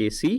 AC,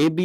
AB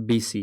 BC।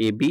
AB,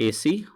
AC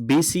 BC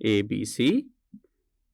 ABC,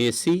AC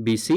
BC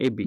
AB।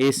AC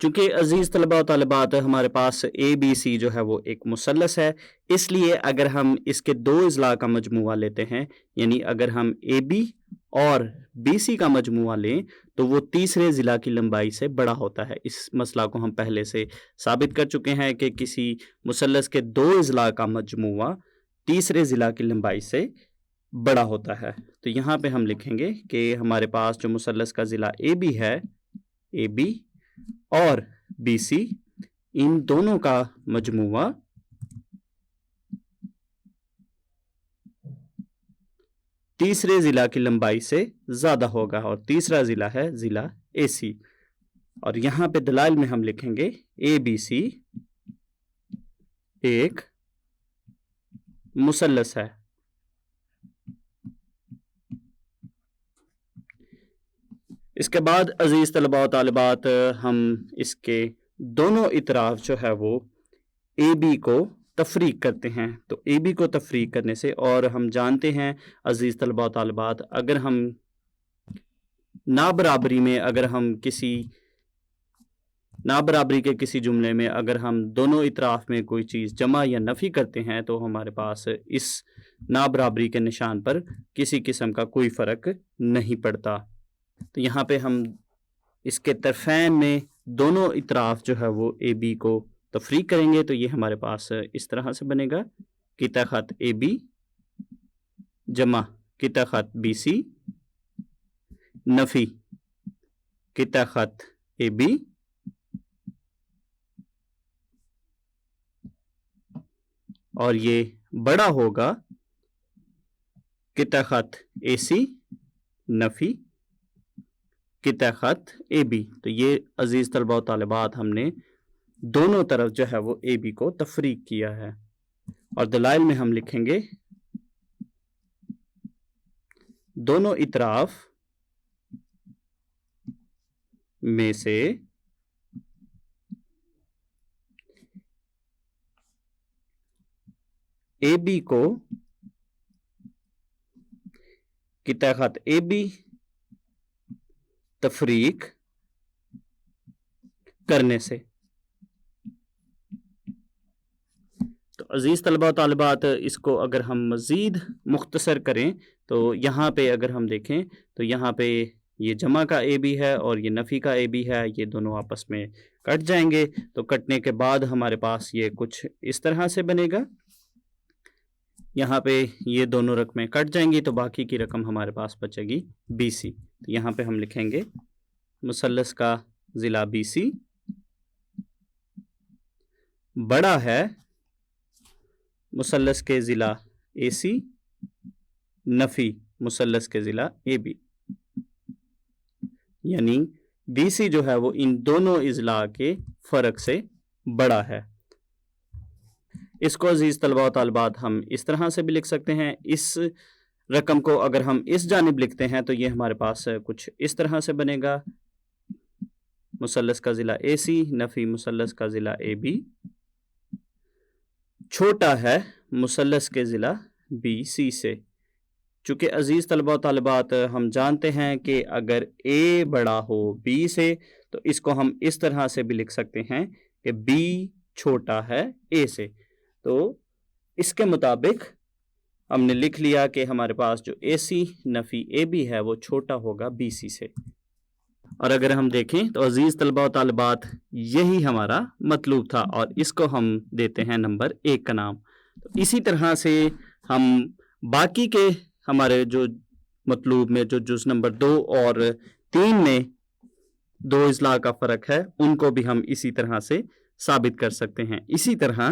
چونکہ عزیز طلباء و طالبات ہمارے پاس اے بی سی جو ہے وہ ایک مثلث ہے، اس لیے اگر ہم اس کے دو اضلاع کا مجموعہ لیتے ہیں، یعنی اگر ہم اے بی اور بی سی کا مجموعہ لیں تو وہ تیسرے ضلع کی لمبائی سے بڑا ہوتا ہے۔ اس مسئلہ کو ہم پہلے سے ثابت کر چکے ہیں کہ کسی مثلث کے دو اضلاع کا مجموعہ تیسرے ضلع کی لمبائی سے بڑا ہوتا ہے۔ تو یہاں پہ ہم لکھیں گے کہ ہمارے پاس جو مثلث کا ضلع اے بی ہے، اے بی اور بی سی، ان دونوں کا مجموعہ تیسرے ضلع کی لمبائی سے زیادہ ہوگا، اور تیسرا ضلع ہے ضلع اے سی۔ اور یہاں پہ دلائل میں ہم لکھیں گے اے بی سی ایک مثلث ہے۔ اس کے بعد عزیز طلباء و طالبات ہم اس کے دونوں اطراف جو ہے وہ اے بی کو تفریق کرتے ہیں۔ تو اے بی کو تفریق کرنے سے، اور ہم جانتے ہیں عزیز طلباء و طالبات، اگر ہم نابرابری میں، اگر ہم کسی نابرابری کے کسی جملے میں اگر ہم دونوں اطراف میں کوئی چیز جمع یا نفی کرتے ہیں تو ہمارے پاس اس نابرابری کے نشان پر کسی قسم کا کوئی فرق نہیں پڑتا۔ تو یہاں پہ ہم اس کے طرفین میں دونوں اطراف جو ہے وہ اے بی کو تفریق کریں گے، تو یہ ہمارے پاس اس طرح سے بنے گا، قطع خط اے بی جمع قطع خط بی سی نفی قطع خط اے بی اور یہ بڑا ہوگا قطع خط اے سی نفی قطع خط اے بی۔ تو یہ عزیز طلباء و طالبات ہم نے دونوں طرف جو ہے وہ اے بی کو تفریق کیا ہے، اور دلائل میں ہم لکھیں گے دونوں اطراف میں سے اے بی کو قطع خط اے بی تفریق کرنے سے۔ تو عزیز طلباء و طالبات اس کو اگر ہم مزید مختصر کریں تو یہاں پہ اگر ہم دیکھیں تو یہاں پہ یہ جمع کا اے بی ہے اور یہ نفی کا اے بی ہے، یہ دونوں آپس میں کٹ جائیں گے، تو کٹنے کے بعد ہمارے پاس یہ کچھ اس طرح سے بنے گا۔ یہاں پہ یہ دونوں رقمیں کٹ جائیں گی تو باقی کی رقم ہمارے پاس بچے گی بی سی۔ تو یہاں پہ ہم لکھیں گے مثلث کا ضلع بی سی بڑا ہے مثلث کے ضلع اے سی نفی مثلث کے ضلع اے بی، یعنی بی سی جو ہے وہ ان دونوں اضلاع کے فرق سے بڑا ہے۔ اس کو عزیز طلباء و طالبات ہم اس طرح سے بھی لکھ سکتے ہیں، اس رقم کو اگر ہم اس جانب لکھتے ہیں تو یہ ہمارے پاس کچھ اس طرح سے بنے گا، مثلث کا ضلع اے سی نفی مثلث کا ضلع اے بی چھوٹا ہے مثلث کے ضلع بی سی سے۔ چونکہ عزیز طلباء و طالبات ہم جانتے ہیں کہ اگر اے بڑا ہو بی سے تو اس کو ہم اس طرح سے بھی لکھ سکتے ہیں کہ بی چھوٹا ہے اے سے۔ تو اس کے مطابق ہم نے لکھ لیا کہ ہمارے پاس جو اے سی نفی اے بی ہے وہ چھوٹا ہوگا بی سی سے۔ اور اگر ہم دیکھیں تو عزیز طلباء و طالبات یہی ہمارا مطلوب تھا، اور اس کو ہم دیتے ہیں نمبر 1 کا نام۔ تو اسی طرح سے ہم باقی کے ہمارے جو مطلوب میں جو جز نمبر 2 اور 3 میں 2 اضلاع کا فرق ہے ان کو بھی ہم اسی طرح سے ثابت کر سکتے ہیں۔ اسی طرح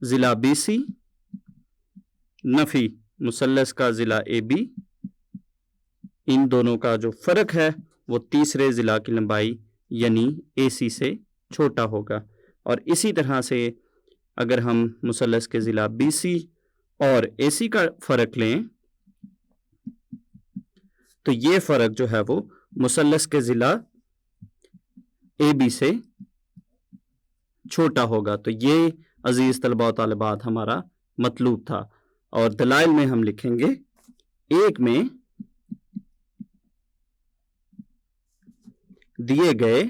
ضلع بی سی نفی مثلث کا ضلع اے بی، ان دونوں کا جو فرق ہے وہ تیسرے ضلع کی لمبائی یعنی اے سی سے چھوٹا ہوگا۔ اور اسی طرح سے اگر ہم مثلث کے ضلع بی سی اور اے سی کا فرق لیں تو یہ فرق جو ہے وہ مثلث کے ضلع اے بی سے چھوٹا ہوگا۔ تو یہ عزیز طلباء و طالبات ہمارا مطلوب تھا. اور دلائل میں ہم لکھیں گے ایک میں دیے گئے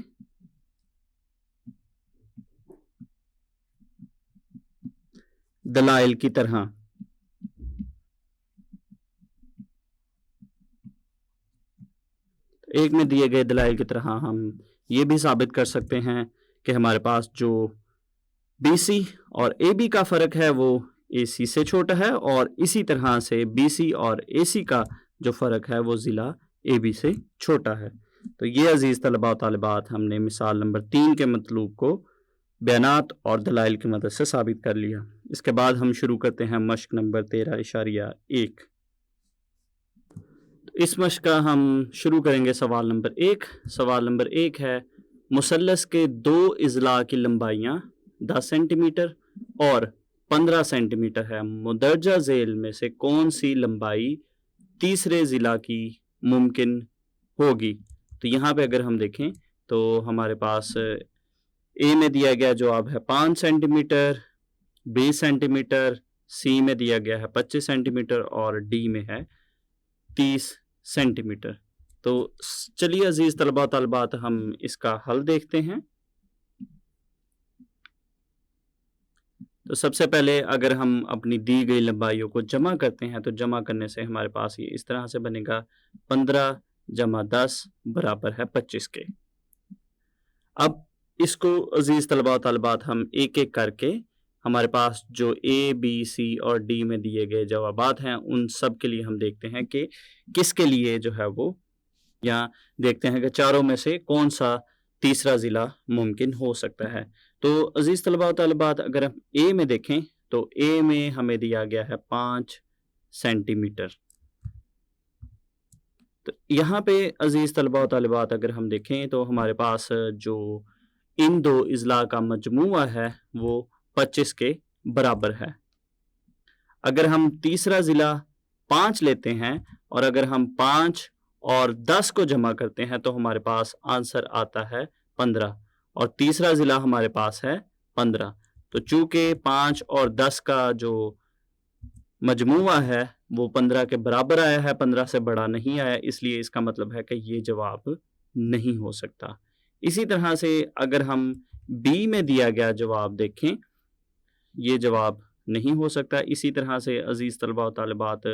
دلائل کی طرح ایک میں دیے گئے دلائل کی طرح ہم یہ بھی ثابت کر سکتے ہیں کہ ہمارے پاس جو بی سی اور اے بی کا فرق ہے وہ اے سی سے چھوٹا ہے، اور اسی طرح سے بی سی اور اے سی کا جو فرق ہے وہ ضلع اے بی سے چھوٹا ہے. تو یہ عزیز طلباء و طالبات ہم نے مثال نمبر 3 کے مطلوب کو بیانات اور دلائل کی مدد سے ثابت کر لیا. اس کے بعد ہم شروع کرتے ہیں مشق نمبر 13.1. اس مشق کا ہم شروع کریں گے سوال نمبر 1. سوال نمبر 1 ہے مثلث کے 2 اضلاع کی لمبائیاں 10 سینٹی میٹر اور 15 سینٹی میٹر ہے. مندرجہ ذیل میں سے کون سی لمبائی تیسرے ضلع کی ممکن ہوگی؟ تو یہاں پہ اگر ہم دیکھیں تو ہمارے پاس اے میں دیا گیا جواب ہے 5 سینٹی میٹر، 20 سینٹی میٹر، سی میں دیا گیا ہے 25 سینٹی میٹر اور ڈی میں ہے 30 سینٹی میٹر. تو چلیے عزیز طلباء و طالبات ہم اس کا حل دیکھتے ہیں. تو سب سے پہلے اگر ہم اپنی دی گئی لمبائیوں کو جمع کرتے ہیں تو جمع کرنے سے ہمارے پاس یہ اس طرح سے بنے گا 15 جمع 10 برابر ہے 25 کے. اب اس کو عزیز طلباء و طالبات ہم ایک ایک کر کے ہمارے پاس جو اے بی سی اور ڈی میں دیے گئے جوابات ہیں ان سب کے لیے ہم دیکھتے ہیں کہ کس کے لیے جو ہے وہ، یا دیکھتے ہیں کہ چاروں میں سے کون سا تیسرا ضلع ممکن ہو سکتا ہے. تو عزیز طلباء و طالبات اگر ہم اے میں دیکھیں تو اے میں ہمیں دیا گیا ہے 5 سینٹی میٹر. تو یہاں پہ عزیز طلباء و طالبات اگر ہم دیکھیں تو ہمارے پاس جو ان 2 اضلاع کا مجموعہ ہے وہ 25 کے برابر ہے. اگر ہم تیسرا ضلع 5 لیتے ہیں اور اگر ہم 5 اور 10 کو جمع کرتے ہیں تو ہمارے پاس آنسر آتا ہے 15، اور تیسرا ضلع ہمارے پاس ہے 15. تو چونکہ 5 اور 10 کا جو مجموعہ ہے وہ 15 کے برابر آیا ہے، 15 سے بڑا نہیں آیا، اس لیے اس کا مطلب ہے کہ یہ جواب نہیں ہو سکتا. اسی طرح سے اگر ہم بی میں دیا گیا جواب دیکھیں، یہ جواب نہیں ہو سکتا. اسی طرح سے عزیز طلباء و طالبات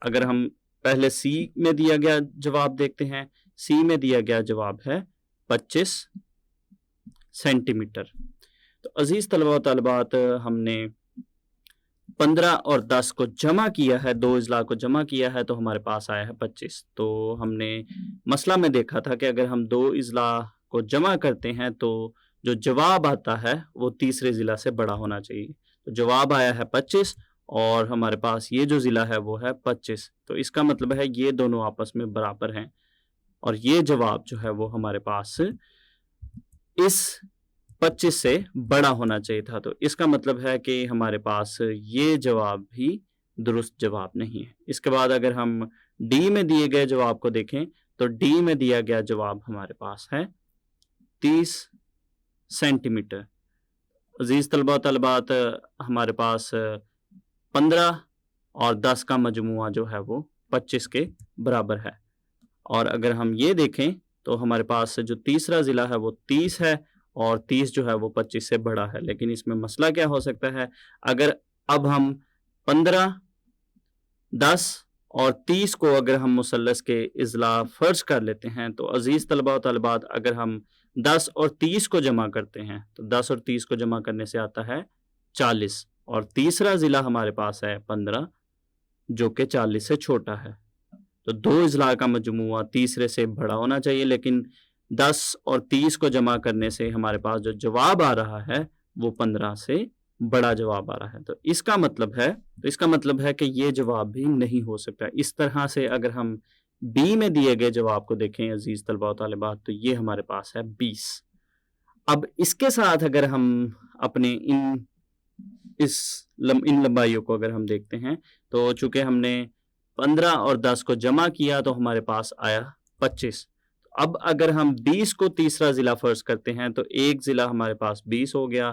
اگر ہم پہلے سی میں دیا گیا جواب دیکھتے ہیں، سی میں دیا گیا جواب ہے 25 سینٹی میٹر. تو عزیز طلباء و طالبات ہم نے 15 اور 10 کو جمع کیا ہے، 2 اضلاع کو جمع کیا ہے تو ہمارے پاس آیا ہے 25. تو ہم نے مسئلہ میں دیکھا تھا کہ اگر ہم 2 اضلاع کو جمع کرتے ہیں تو جو جواب آتا ہے وہ تیسرے ضلع سے بڑا ہونا چاہیے. تو جواب آیا ہے 25 اور ہمارے پاس یہ جو ضلع ہے وہ ہے 25. تو اس کا مطلب ہے یہ دونوں آپس میں برابر ہیں اور یہ جواب جو ہے وہ ہمارے پاس اس 25 سے بڑا ہونا چاہیے تھا. تو اس کا مطلب ہے کہ ہمارے پاس یہ جواب بھی درست جواب نہیں ہے. اس کے بعد اگر ہم ڈی میں دیے گئے جواب کو دیکھیں تو ڈی میں دیا گیا جواب ہمارے پاس ہے 30 سینٹی میٹر. عزیز طلباء و طالبات ہمارے پاس 15 اور 10 کا مجموعہ جو ہے وہ 25 کے برابر ہے، اور اگر ہم یہ دیکھیں تو ہمارے پاس جو تیسرا ضلع ہے وہ 30 ہے اور 30 جو ہے وہ 25 سے بڑا ہے. لیکن اس میں مسئلہ کیا ہو سکتا ہے؟ اگر اب ہم 15، 10 اور 30 کو اگر ہم مثلث کے اضلاع فرض کر لیتے ہیں تو عزیز طلباء و طالبات اگر ہم 10 اور 30 کو جمع کرتے ہیں تو 10 اور 30 کو جمع کرنے سے آتا ہے 40، اور تیسرا ضلع ہمارے پاس ہے 15 جو کہ 40 سے چھوٹا ہے. تو 2 اضلاع کا مجموعہ تیسرے سے بڑا ہونا چاہیے، لیکن 10 اور 30 کو جمع کرنے سے ہمارے پاس جو جواب آ رہا ہے وہ 15 سے بڑا جواب آ رہا ہے. تو اس کا مطلب ہے کہ یہ جواب بھی نہیں ہو سکتا. اس طرح سے اگر ہم بی میں دیے گئے جواب کو دیکھیں عزیز طلباء و طالبات تو یہ ہمارے پاس ہے 20. اب اس کے ساتھ اگر ہم اپنے ان لمبائیوں کو اگر ہم دیکھتے ہیں تو چونکہ ہم نے 15 اور 10 کو جمع کیا تو ہمارے پاس آیا 25. اب اگر ہم 20 کو تیسرا ضلع فرض کرتے ہیں تو ایک ضلع ہمارے پاس 20 ہو گیا،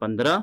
15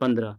15।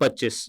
25।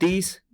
30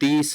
30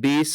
20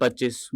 25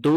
2